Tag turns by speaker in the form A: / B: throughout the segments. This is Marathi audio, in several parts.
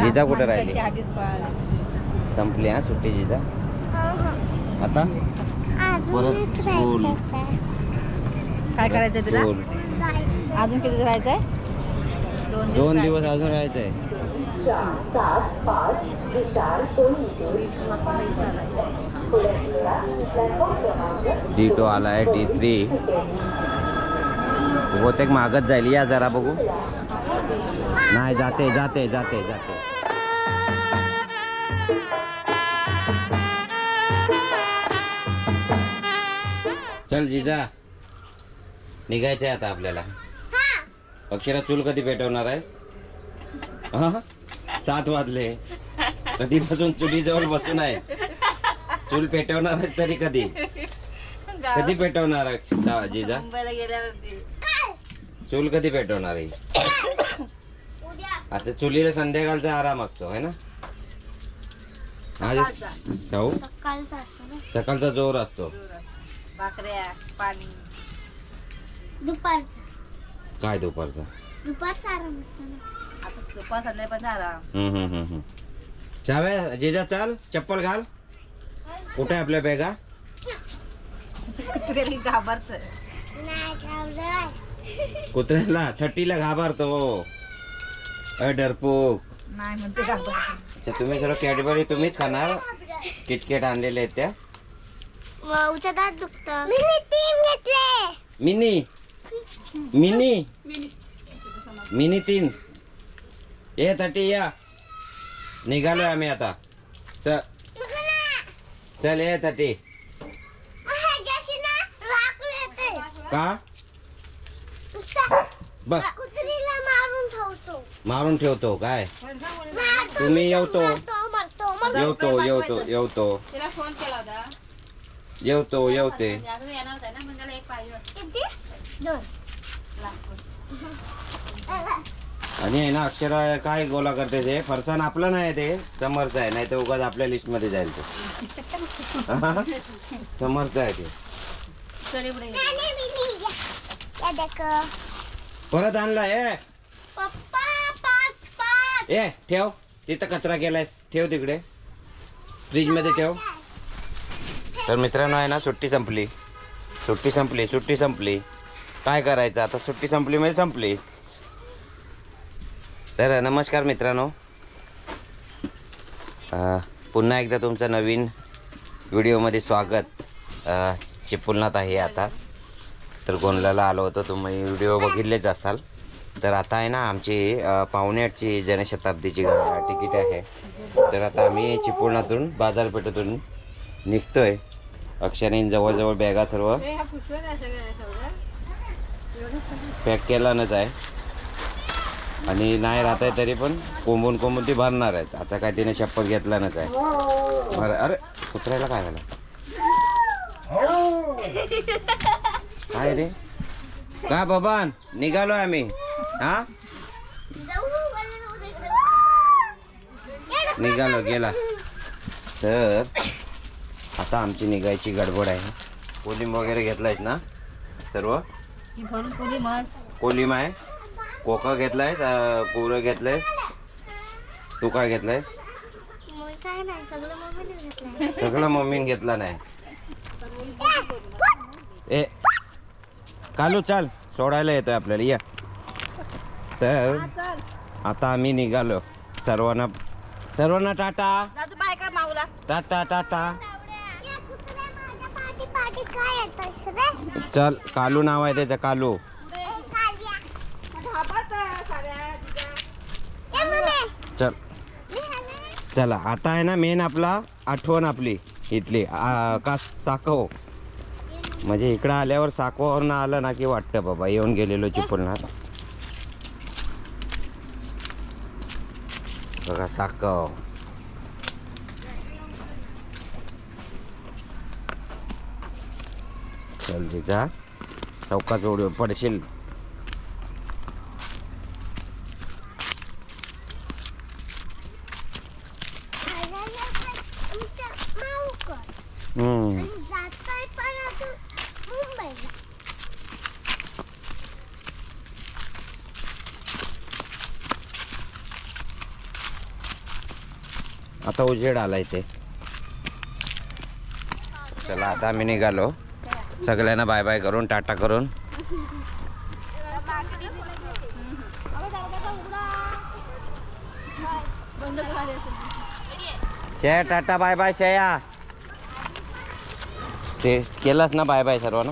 A: जिजा कुठे राहिली? संपली हा सुट्टी जिजा. आता परत स्कूल.
B: काय करायचंय तुला?
A: स्कूल.
B: अजून किती राहायचंय?
A: 2 दिवस अजून राहायचंय. D2 आलाय, D3 बहुतेक मागत जाईल. या जरा बघू. नाही जाते जाते जाते जाते. चल जिजा निघायचंय आता आपल्याला. अक्षरा चूल कधी पेटवणार आहेस? 7 वाजले. कधीपासून चुलीजवळ बसून आहे? चूल पेटवणार आहेस तरी कधी कधी पेटवणार जिजा?
B: मुंबईला गेल्यावरती
A: चूल कधी पेटवणार आहे? आता चुलीला संध्याकाळचा आराम असतो है ना? आज शाहू सकाळचा जोर असतो.
B: भाकऱ्या पाणी
C: दुपारचा.
A: काय दुपारचा?
C: दुपारचा आराम असतो ना.
B: आता दुपार संध्याकाळचा आराम.
A: शाव्या जिजा चाल चप्पल घाल. कुठे आहे आपल्या बॅगा?
B: घाबरत
C: नाही घाबरत.
A: कुत्र्याला 30ला घाबरतो. डरपोक.
B: नाही म्हणते घाबरत.
A: अच्छा, तुम्ही सर्व कॅडबरी तुम्हीच खाणार? किटकेट आणलेले आहेत त्या?
C: उच्या दात दुखतं. मी 3 घेतले.
A: मिनी मिनी मिनी 3 ये 30 या. निघालोय आम्ही आता. चल चल ये 30. का बघ
C: कुत्रीला मारून ठेवतो.
A: मारून ठेवतो काय? तुम्ही येवतो येवतो
B: तिला फोन केला होता.
A: येवते.
B: अजून येणार होता ना, मग त्याला एक पाहिजे.
C: किती? 2.
A: आणि आहे ना अक्षरा काय गोला करते ते? फरसाण आपलं नाही ते समर्थ आहे. नाही तर उगाच आपल्या लिस्ट मध्ये जाईल ते. समर्थ आहे ते.
B: चल इकडे ये.
A: परत आणला ए
C: पप्पा 5
A: ए ठेव. तिथं कचरा केलाय ठेव तिकडे फ्रीज मध्ये ठेव. तर मित्रांनो आहे ना सुट्टी संपली. काय करायचं आता? सुट्टी संपली म्हणजे संपली. तर नमस्कार मित्रांनो, पुन्हा एकदा तुमचं नवीन व्हिडिओमध्ये स्वागत. चिपळुणात आहे आता. तर गोंधळाला आलो होतो, तुम्ही व्हिडिओ बघितलेच असाल. तर आता आहे ना आमची 8:45ची जनशताब्दीची तिकीट आहे. तर आता आम्ही चिपळुणातून बाजारपेठेतून निघतोय. अक्षराने जवळजवळ बॅगा सर्व पॅक केलानच आहे. आणि नाही राहत आहे तरी पण कोंबून ती भरणार आहेत. आता काय तिने शपथ घेतलानच आहे. बरं अरे कुत्र्याला काय झालं? काय रे? का बाबा निघालो आम्ही. हा निघालो गेला. तर आता आमची निघायची गडबड आहे. कोलिम वगैरे घेतलायस ना सर्व? कोलिम आहे, कोका घेतलाय, पुरं घेतलंय. तू काय घेतलंय?
C: काय नाही, सगळं मम्मीने घेतलंय.
A: सगळं मम्मीने घेतला नाही. ए कालू चाल सोडायला येतोय आपल्याला या. तर आता आम्ही निघालो. सर्वांना टाटा टाटा. चल कालू नाव आहे त्याचं, कालू. चल चला आता आहे ना मेन आपला आठवण आपली इथली का साकव. म्हणजे इकडं आल्यावर साकवावरून आलं ना की वाटतं बाबा येऊन गेलेलो चिपळुणात. बघा साकव. चल जिजा चौका जोड पडशील. आता उजेड आला इथे. चला आता आम्ही निघालो. सगळ्यांना बाय बाय करून टाटा करून. शया टाटा बाय बाय शया. ते केलंच ना बाय बाय सर्वांना.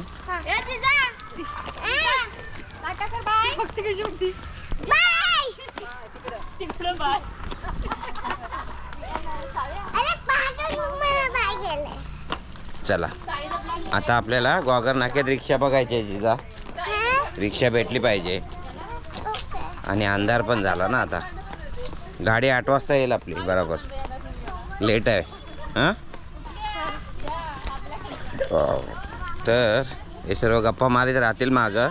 A: चला आता आपल्याला गोगर नाक्यात रिक्षा बघायची आहे. जिजा रिक्षा भेटली पाहिजे. आणि अंधार पण झाला ना आता. गाडी 8 वाजता येईल आपली बरोबर. लेट आहे हां. तर हे सर्व गप्पा मारीत राहतील मागं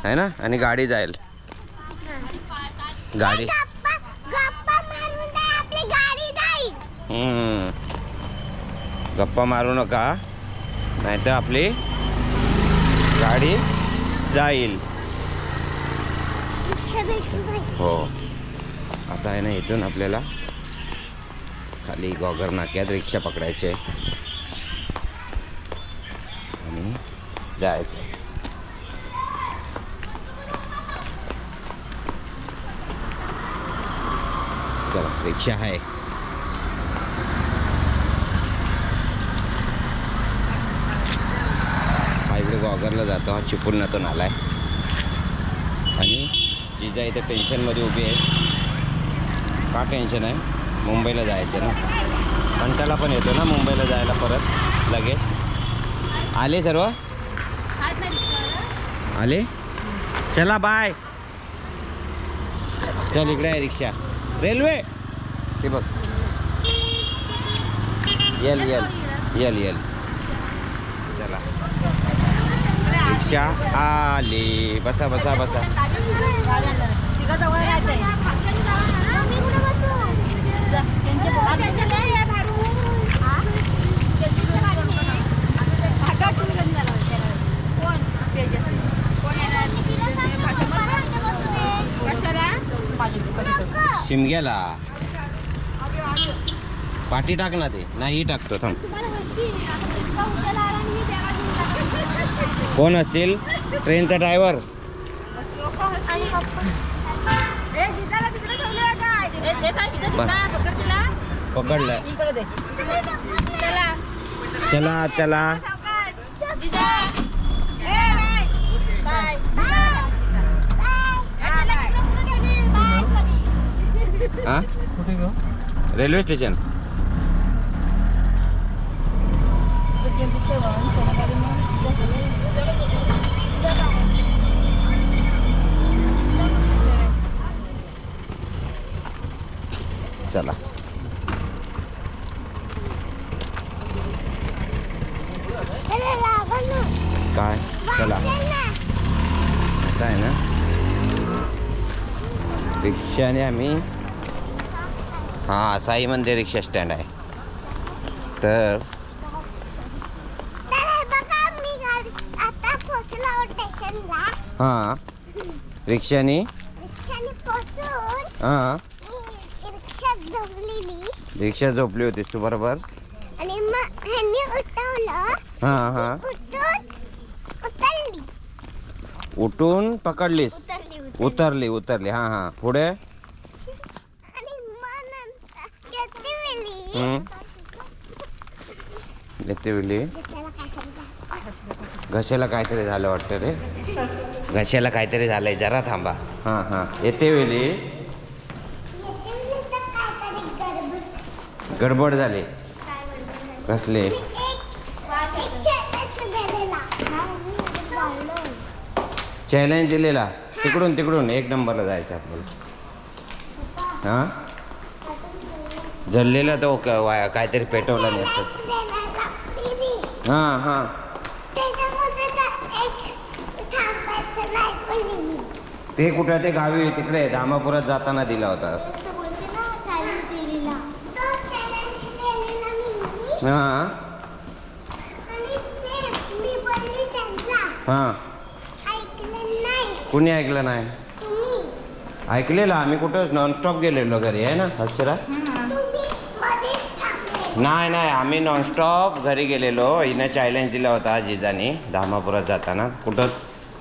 A: आहे ना. आणि गाडी जाईल. गाडी गप्पा मारू नका नाही तर आपली गाडी जाईल. हो आता आहे ना इथून आपल्याला खाली गोगर नाक्यात रिक्षा पकडायची आहे आणि जायचं. चला रिक्षा आहे. हा इकडे गोगरला जातो. हा चिपळूणातून आलाय आणि जिजा इथे टेन्शनमध्ये उभी आहे. का टेन्शन आहे? मुंबईला जायचं ना. कंटाळा पण येतो ना मुंबईला जायला परत लगेच. आले सर्व आले. चला बाय. चल इकडे आहे रिक्षा. रेल्वे ते बघ. L L L L. चला रिक्षा आली. बसा बसा बसा. शिमग्याला पाठी टाक ना. ते नाही टाकतो थांब. कोण असतील? ट्रेनचा ड्रायव्हर. पकडलं. चला चला. हा रेल्वे स्टेशन. चला काय. चला आता आहे ना रिक्षाने आम्ही. हां साई मंदिर रिक्षा स्टँड आहे. तर हां रिक्षाने हां रिक्षा झोपली होतीस तू बरोबर. हां हां उठून पकडलीस. उतरली उतरली. हां हां पुढे. येते वेळी घशाला काहीतरी झालं वाटतं रे. घशाला काहीतरी झालंय. जरा थांबा. हां हां येते वेळी गडबड झाली. कसले? चॅलेंज दिलेला. तिकडून तिकडून 1 नंबरला जायचं आपल्याला. हां जळलेला तो काहीतरी पेटवला नाही असं. हां हां ते कुठं ते गावी तिकडे धामापुरात जाताना दिला होता. हां हां कुणी ऐकलं नाही. ऐकलेलं आम्ही कुठं नॉनस्टॉप गेलेलो घरी आहे ना. अक्षरा नाही नाही, आम्ही नॉनस्टॉप घरी गेलेलो. हिनं चॅलेंज दिला होता जिजाने धामापुरात जाताना, कुठं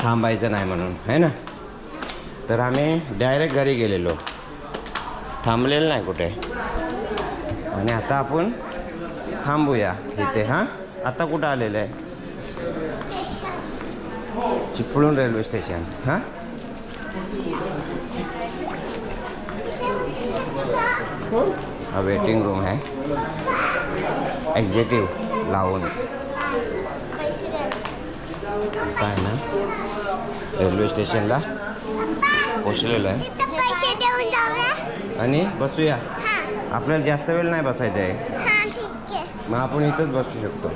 A: थांबायचं नाही म्हणून, है ना. तर आम्ही डायरेक्ट घरी गेलेलो, थांबलेलं नाही कुठे. आणि आता आपण थांबूया इथे. हां, आता कुठं आलेलं आहे? Chiplun railway station. हां, हा वेटिंग रूम आहे, एक्झिक्युटिव्ह लावून
C: पैसे द्या.
A: काय ना रेल्वे स्टेशनला पोचलेलो आहे.
C: तिथं पैसे देऊन जाऊया.
A: आणि बसूया.
C: हां
A: आपल्याला जास्त वेळ नाही बसायचं आहे,
C: हां ठीक आहे.
A: मग आपण इथंच बसू शकतो.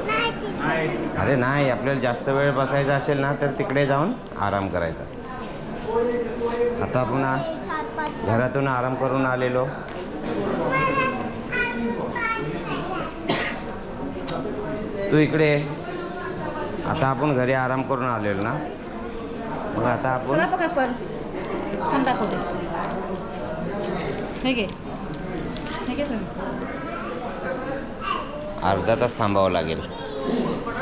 C: नाही ठीक.
A: अरे नाही, आपल्याला जास्त वेळ बसायचा असेल ना तर तिकडे जाऊन आराम करायचा. आता आपण
C: 4-5
A: घरातून आराम करून आलेलो. तू इकडे ये. आता आपण घरी आराम करून आलेलो ना, मग आता आपण
B: तुला पकड पर्स. थांब दाखवते. हे घे. हे घे तुम्ही.
A: अर्धा तास थांबावं लागेल.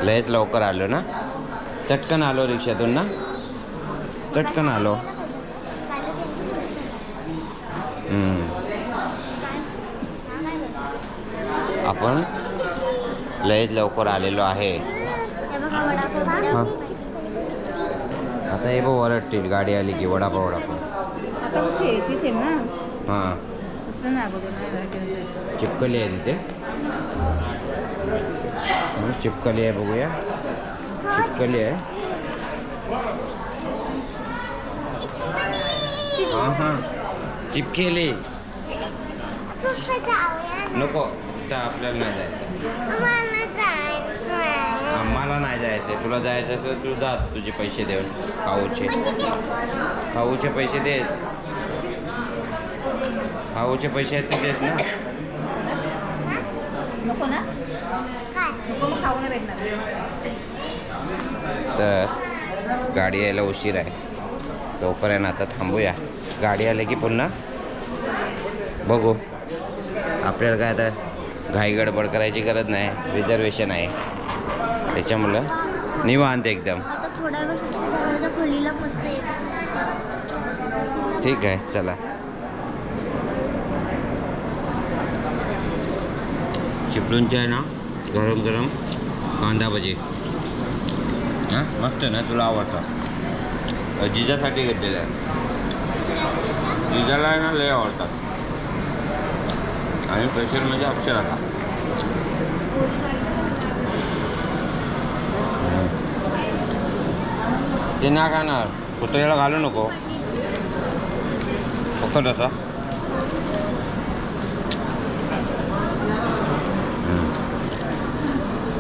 A: लयच लवकर आलो ना, चटकन आलो रिक्षातून ना, चटकन आलो. आपण लयच लवकर आलेलो आहे.
C: हे बघा वडापाव.
A: हां, आता हे बघ वरडतील गाडी आली की वडापाव वडापाव.
B: आता कुठे येतीच आहे ना,
A: हां,
B: दुसरं नाही अगोदर नाही राहते.
A: चिपकली आहे तिथे. चिपकली आहे, बघूया. चिपकली आहे. हां हां, चिपकेली. नको, तर आपल्याला नाही जायचं. आम्हाला नाही जायचं. तुला जायचं असेल तू जा, तुझे पैसे देऊन. खाऊचे पैसे देस. खाऊचे पैसे आहेत ते देस ना.
B: नको ना, नको मग खाऊ नाही भेटणार.
A: तर गाडी यायला उशीर आहे, तोपर्यंत आता थांबूया. गाडी आली की पुन्हा बघू. आपल्याला काय आता घाई गडबड करायची गरज नाही, रिझर्वेशन आहे त्याच्यामुळं निवांत एकदम.
C: आता थोड्या वेळ खोलीला मस्त
A: ठीक आहे, चला. चिपळूणचे आहे ना गरम गरम कांदा भजी. हां, मस्त ना, तुला आवडतं. जिजासाठी घेतलेलं आहे. जिजाला आहे ना लय आवडतात. आणि स्पेशल म्हणजे अक्षराला. ते ना खाणार, कुत्र्याला घालू नको फक्त असा.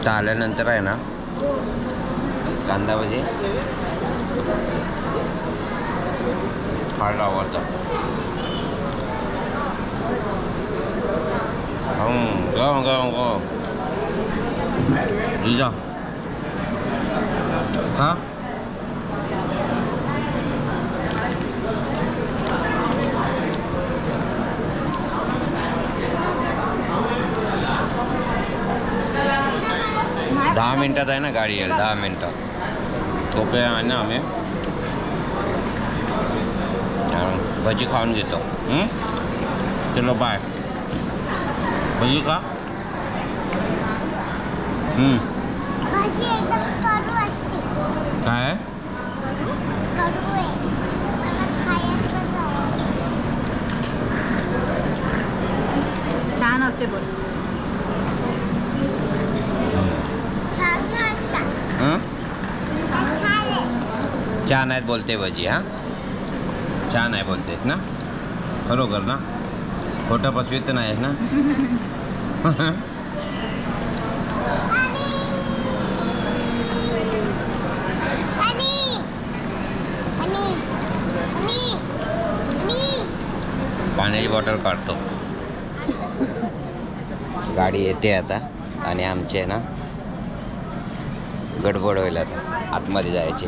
A: तर आल्यानंतर आहे ना कांदा भजी फार आवडतं. गरम गरम गरम. जिजा खा. दहा मिनिटात आहे ना गाडी येईल, 10 मिनिटात. तोपर्यंत आहे ना आम्ही भजी खाऊन घेतो. चलो बाय. भजी का?
C: भाजी एकदम कडू असते.
A: काय?
C: कडू आहे. मला खायचं नाही.
B: छान असते पण.
C: छान नसतं. छान आहे.
A: छान आहेत बोलते भजी. हां, छान आहे बोलतेस ना, खरोखर ना, खोटं पसवीत तर नाहीस ना. पाण्याची बॉटल काढतो. गाडी येते आता आणि आमचे ना गडबड होईल आता, आतमध्ये जायचे.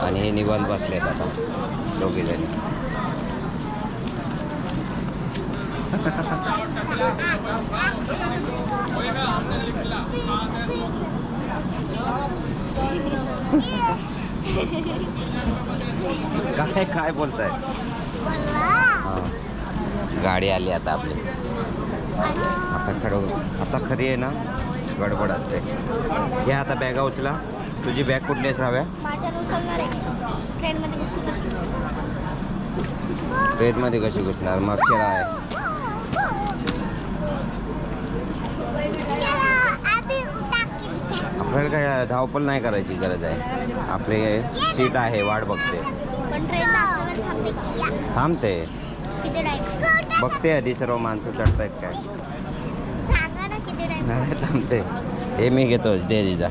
A: आणि हे निवांत बसलेत आता दोघीजणी. काय काय बोलताय? हा. गाडी आली आता आपली. आता खरी आहे ना गडबड असते. घ्या आता बॅगा उचला. तुझी बॅग कुठली आहे राव्या? ट्रेनमध्ये कशी घुसणार? मागची आहे. आपल्याला काय धावपळ नाही करायची गरज आहे. आपले सीट आहे, वाट बघते. थांबते, बघते आधी सर्व माणसं चढतायत काय. नाही थांबते. हे मी घेतो, दे जिजा.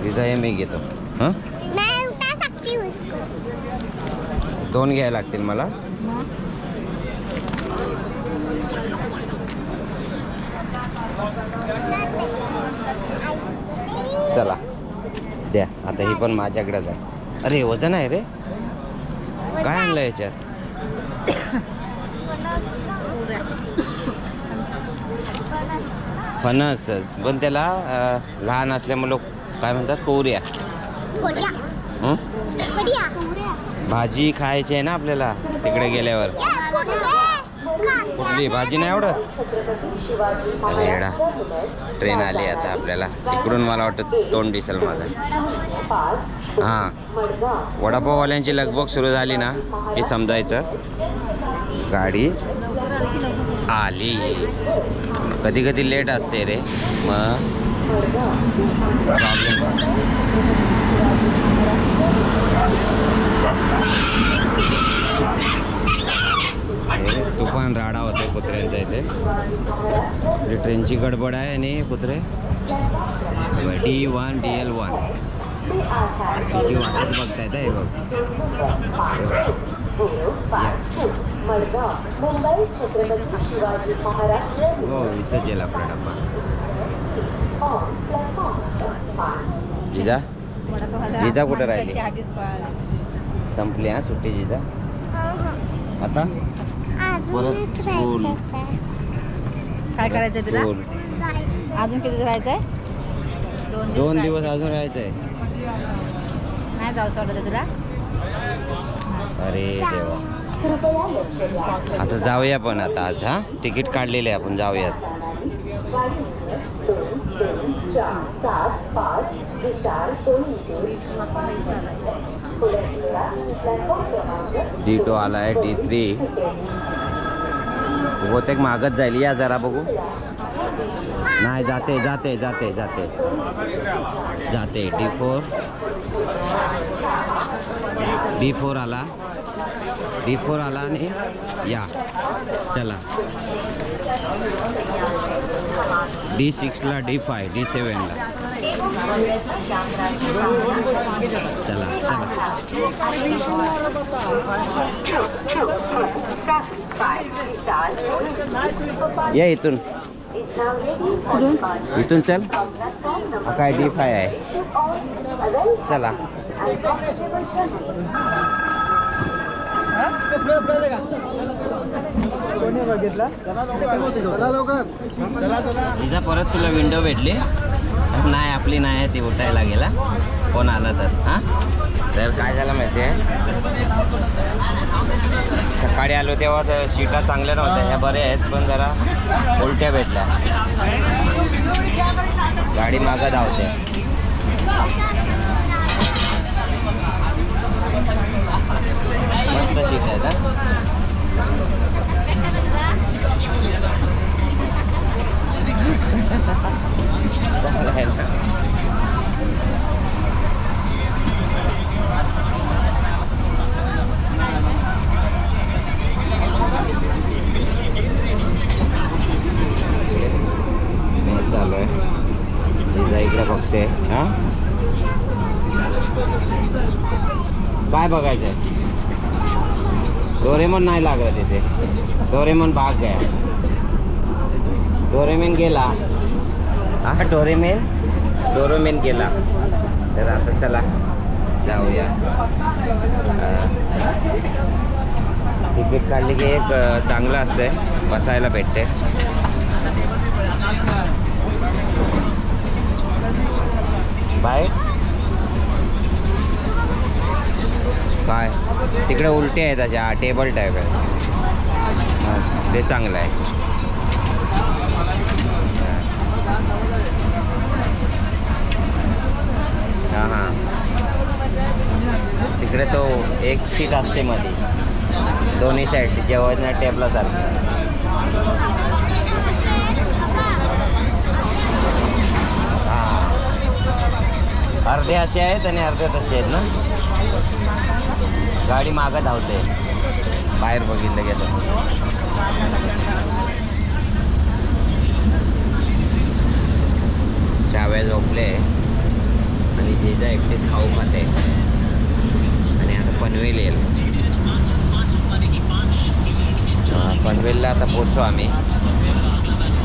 A: जिजा हे मी घेतो. हां 2 घ्यायला लागतील मला. चला द्या. आता ही पण माझ्याकडेच आहे. अरे वजन आहे रे. काय आणलं याच्यात? फणस. पण त्याला लहान असल्यामुळे काय म्हणतात, कोऱ्या. हं? भाजी खायची आहे ना आपल्याला तिकडे गेल्यावर. कुठली भाजी नाही आवडत? अरे येडा, ट्रेन आली आता आपल्याला. तिकडून मला वाटतं तोंड दिसेल माझं. हां, वडापाववाल्यांची लगबग सुरू झाली ना की समजायचं गाडी आली. कधी कधी लेट असते रे, मग प्रॉब्लेम. तू पण राडा होते कुत्र्यांचा इथे. ट्रेनची गडबड आहे आणि कुत्रे D1 DL1 त्याची वाटच बघतायत. हे बघ, हो इथं गेला आपला डब्बा. जिजा जिजा कुठं राहिली? संपली हा सुट्टी जिजा. आता परत स्कूल.
B: काय करायचंय तुला?
A: स्कूल.
B: अजून किती राहायचंय?
A: 2 दिवस अजून राहायचंय.
B: नाही जाऊचं वाटत तुला?
A: अरे देवा. आता जाऊया पण आता आज. हा तिकीट काढलेले आपण जाऊयात. D2 आलाय. D3 बहुतेक मागत जाईल. या जरा बघू. नाही जाते जाते जाते जाते जाते. D4 आला. D4 आला आणि या चला. D6 ला, D5, D7 ला. चला चला. या इथून इथून चल. काय D5 आहे. चला. तिचा परत तुला विंडो भेटली नाही? आपली नाही आहे ती, उठायला गेला कोण आला तर. हां तर काय झालं माहिती आहे, सकाळी आलो तेव्हा तर सीटा चांगल्या नव्हत्या. ह्या बऱ्या आहेत पण जरा उलट्या भेटल्या. गाडी मागं धावते. मस्त सीट आहे ना. चांगलं आहे ना. चालू आहे इकडे बघते. हां काय बघायचं आहे? डोरेमॉन नाही लागत इथे. डोरेमॉन भाग गया. डोरेमॉन गेला. हा डोरेमॉन गेला. तर आता चला जाऊया. तिकीट काढली की एक चांगलं असतंय, बसायला भेटते. बाय काय तिकडे उलटे आहेत अशा टेबल टाईप आहे. ते चांगलं आहे. हां हां तिकडे तो एक सीट असते मध्ये दोन्ही साईड जेवण टेबला चालतं. हां अर्धे असे आहेत आणि अर्धे तसे आहेत ना. गाडी मागं धावते बाहेर बघितलं गेलं. शाव्या झोपले आणि जिजा एकटीच खाऊ खाते. आणि आता पनवेल येईल. पनवेलला आता पोचू आम्ही.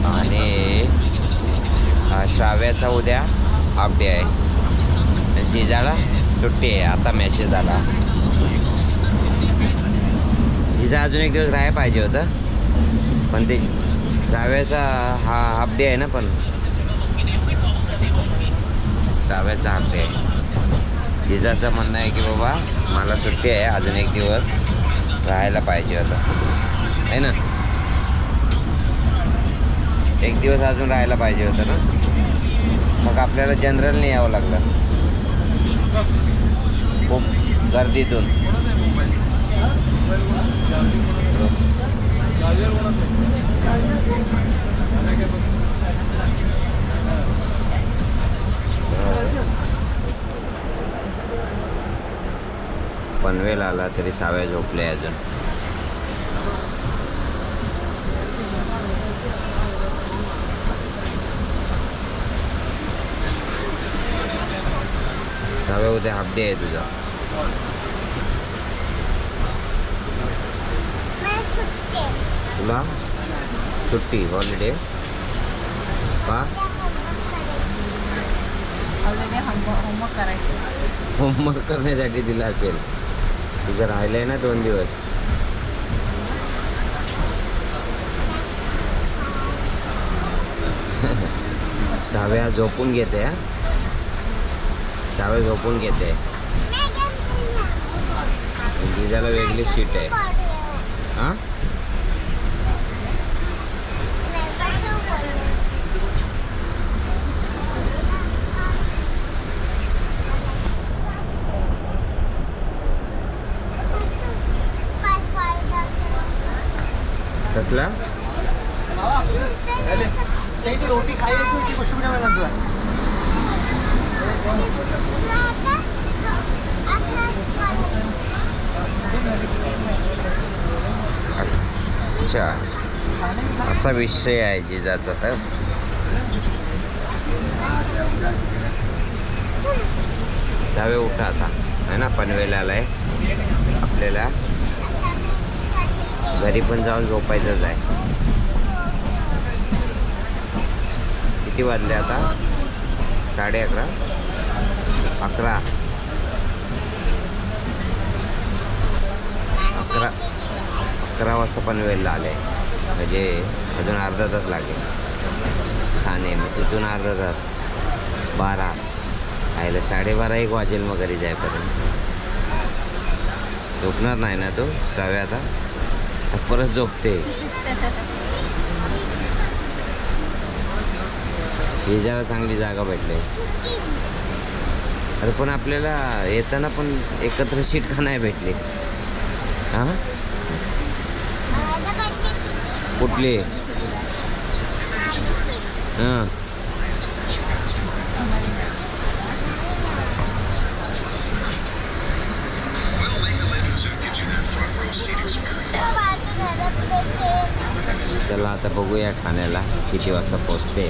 A: आणि श्राव्याचा उद्या हाफ डे आहे. जिजाला सुट्टी आहे. आता मेसेज आला. जिजा अजून एक दिवस राहायला पाहिजे होतं, पण ते श्राव्याचा हाफ डे आहे ना. पण श्राव्याचा हाफ डे आहे. जिजाचं म्हणणं आहे की बाबा मला सुट्टी आहे, अजून एक दिवस राहायला पाहिजे होतं आहे ना. एक दिवस अजून राहायला पाहिजे होतं ना. मग आपल्याला जनरलने यावं लागलं खूप गर्दीतून. पनवेल आला तरी साव्या झोपले अजून. साव्या उद्या हाफ डे आहे तुझा. तुला सुट्टी हॉलिडे का?
B: होमवर्क करायचं.
A: होमवर्क करण्यासाठी दिला असेल. तुझं राहिलं आहे ना 2 दिवस. साव्या झोपून घेते. हा साव्या झोपून घेते. जिजाला वेगळी सीट आहे. हां कसला
D: रोटी खाई कुछ भी नहीं बनता.
A: अच्छा असा विषय आहे जिजाचा. तर जावे उठा आता आहे ना. पनवेल आलाय आपल्याला. घरी पण जाऊन झोपायचंच आहे. किती वाजले आता? 11:30 11 वाजता पनवेलला आले. म्हणजे अजून अर्धा तास लागेल ठाणे. मग तिथून अर्धा तास 12 आयला 12:30 1 वाजेल मग घरी जायपर्यंत. झोपणार नाही ना तो श्राव्या आता? परत झोपते. ही जरा चांगली जागा भेटली. अरे पण आपल्याला येताना पण एकत्र सीट का नाही भेटली? हां कुठली? हां चला आता बघूया ठाण्याला किती वाजता पोचते.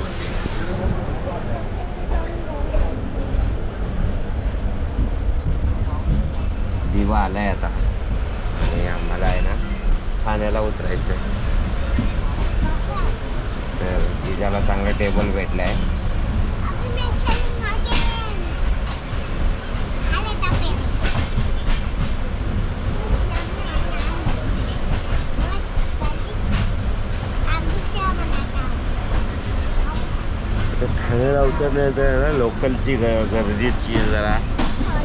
A: दिवा आलाय आता आणि आम्हाला आहे ना ठाण्याला उतरायचं आहे. तर जिजाला चांगला टेबल भेटला आहे. ठाण्याला उतरल्यानंतर ना लोकलची गर्दीची जरा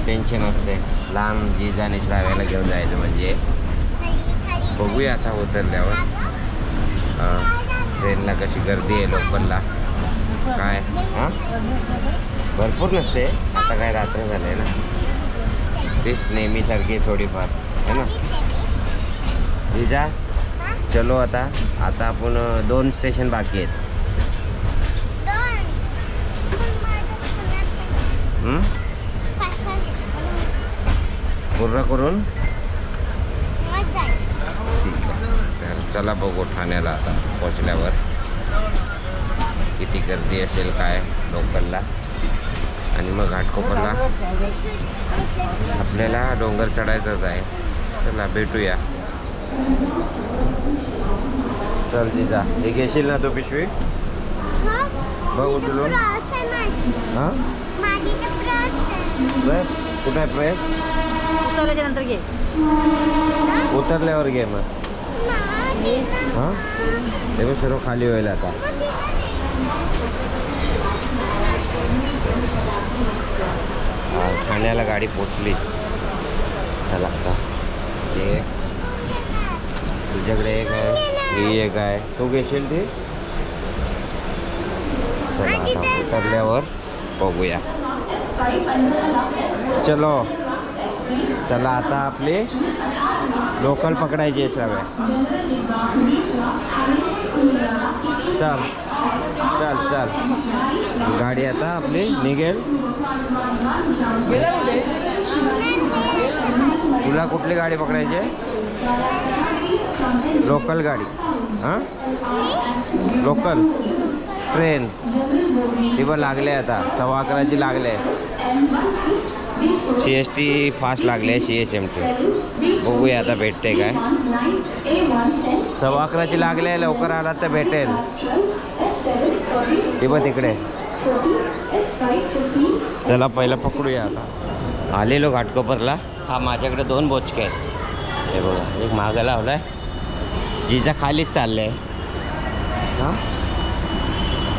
A: टेन्शन असते. लहान जिजाने श्राव्याला घेऊन जायचं म्हणजे. बघूया आता उतरल्यावर ट्रेनला कशी गर्दी आहे लोकलला. काय हां भरपूर नसते. आता काय रात्र झालं आहे ना. तेच नेहमीसारखी थोडीफार है ना. जिजा चलो आता आपण 2 स्टेशन बाकी आहेत. पूर्ण करून ठीक आहे. तर चला बघू ठाण्याला आता पोचल्यावर किती गर्दी असेल काय लोकलला. आणि मग घाटकोपरला आपल्याला डोंगर चढायचंच आहे. चला भेटूया. चल जिजा हे घेशील ना तू पिशवी. बघ उचलून. हां प्रेस कुठं आहे प्रेस.
B: उतरल्याच्या नंतर घे.
A: उतरल्यावर घे मग. हां ते बघ सर्व खाली होईल आता. ठाण्याला गाडी पोचली. चला आता हे तुझ्याकडे एक आहे ही एक आहे. तू घेशील ती. चला आता उतरल्यावर बघूया. चलो चला आता आपली लोकल पकडायची आहे सगळ्या. चल चल चल गाडी आता आपली निघेल. तुला कुठली गाडी पकडायची आहे. लोकल गाडी. हां लोकल ट्रेन ती पण लागले आता 11:15 लागले. CST फास्ट लागले. CSMT बघूया आता भेटते काय. 11:15 लागले. लवकर आलात तर भेटेल. ती पण तिकडे. चला पहिलं पकडूया आता. आलेलो घाटकोपरला. हा माझ्याकडे 2 बोचके आहेत. हे बघा एक मागं लावला आहे. जिजा खालीच चाललं आहे. हां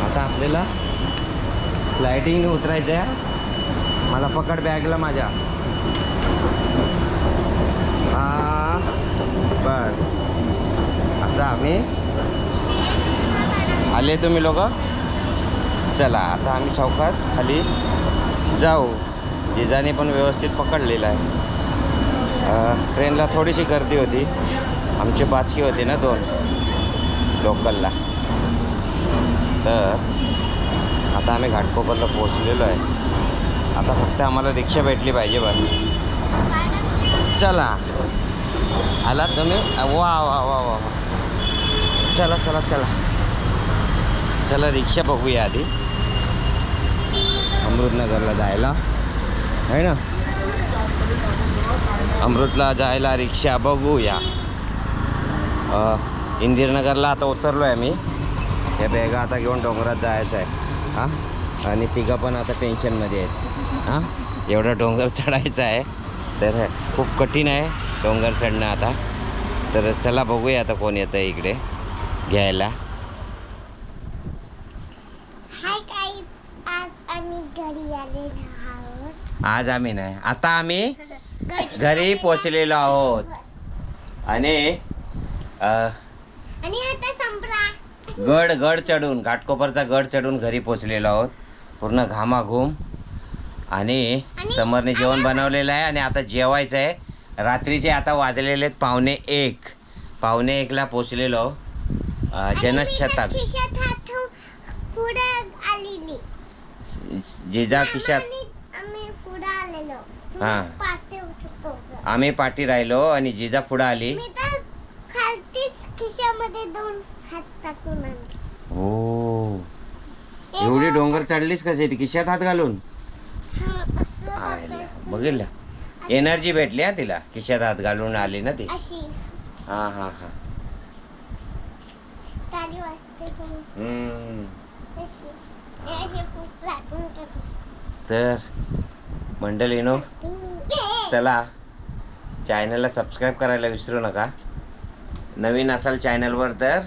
A: आता आपल्याला फ्लायटिंगने उतरायचं आहे. मला पकड बॅगला माझ्या. हां बस आता आम्ही आले. तुम्ही लोक चला आता आम्ही सावकाश खाली जाऊ. जिजाने पण व्यवस्थित पकडलेला आहे. ट्रेनला थोडीशी गर्दी होती. आमचे बाचके होते ना 2 लोकलला. तर आता आम्ही घाटकोपरला पोचलेलो आहे. आता फक्त आम्हाला रिक्षा भेटली पाहिजे बस. चला आलात तुम्ही. वा वा वा वा. चला चला चला चला रिक्षा बघूया आधी. अमृतनगरला जायला आहे ना. अमृतला जायला रिक्षा बघूया. इंदिरनगरला आता उतरलो आहे मी. या बॅगा आता घेऊन डोंगरात जायचं आहे. हां आणि तिघं पण आता टेन्शनमध्ये आहेत. हां एवढा डोंगर चढायचा आहे तर खूप कठीण आहे डोंगर चढणं आता. तर चला बघूया आता कोण येतं इकडे घ्यायला.
C: हाय गाईज, आज आम्ही घरी आलेलो आहोत.
A: आज आम्ही नाही आता आम्ही घरी पोचलेलो आहोत. आणि
C: आता संपला
A: गड चढून घाटकोपरचा गड चढून घरी पोचलेलो आहोत. पूर्ण घामाघूम. आणि समरने जेवण बनवलेलं आहे आणि आता जेवायचं आहे. रात्रीचे आता वाजलेले आहेत 12:45. 12:45ला पोचलेलो. जनशताब्दी
C: पुढे आलेली.
A: जिजा खिशात.
C: आम्ही पुढे आलेलो.
A: हां
C: पाठी होतो.
A: आम्ही पाठी राहिलो आणि जिजा पुढे आली.
C: मी तर खालतीच खिशामध्ये 2 हात टाकून आणले.
A: हो एवढी डोंगर चढलीस कशी ती खिशात हात घालून. बघितलं एनर्जी भेटली हा तिला. खिशात हात घालून आली ना ती.
C: अशी
A: हां हां हां
C: ताली वाजते.
A: तर मंडळीनो चला चॅनलला सबस्क्राईब करायला विसरू नका. नवीन असाल चॅनलवर तर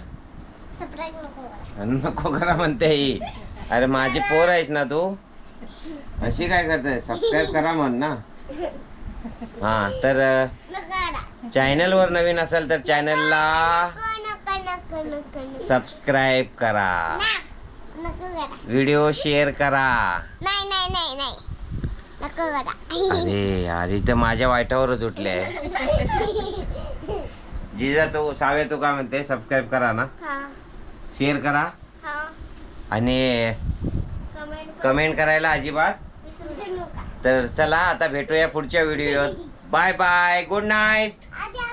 C: सबस्क्राईब नको
A: नको करा म्हणते ही. अरे माझी पोर आहेस ना तू, अशी काय करते? सबस्क्राईब करा म्हण ना. हा तर
C: नका
A: चॅनल वर नवीन असेल तर चॅनलला
C: नको
A: सबस्क्राईब करा,
C: करा.
A: व्हिडिओ शेअर करा.
C: नाही नाही नाही नाही नको करा.
A: अरे यार इथं माझ्या वाईटावरच उठले आहे. जिजा तू सावे तू काय म्हणते? सबस्क्राईब करा ना,
C: हा
A: शेअर करा
C: हा
A: आणि कमेंट करायला अजिबात.
C: विसरू नका.
A: तर चला आता भेटूया पुढच्या व्हिडिओत. Bye bye, good night.
C: आद्या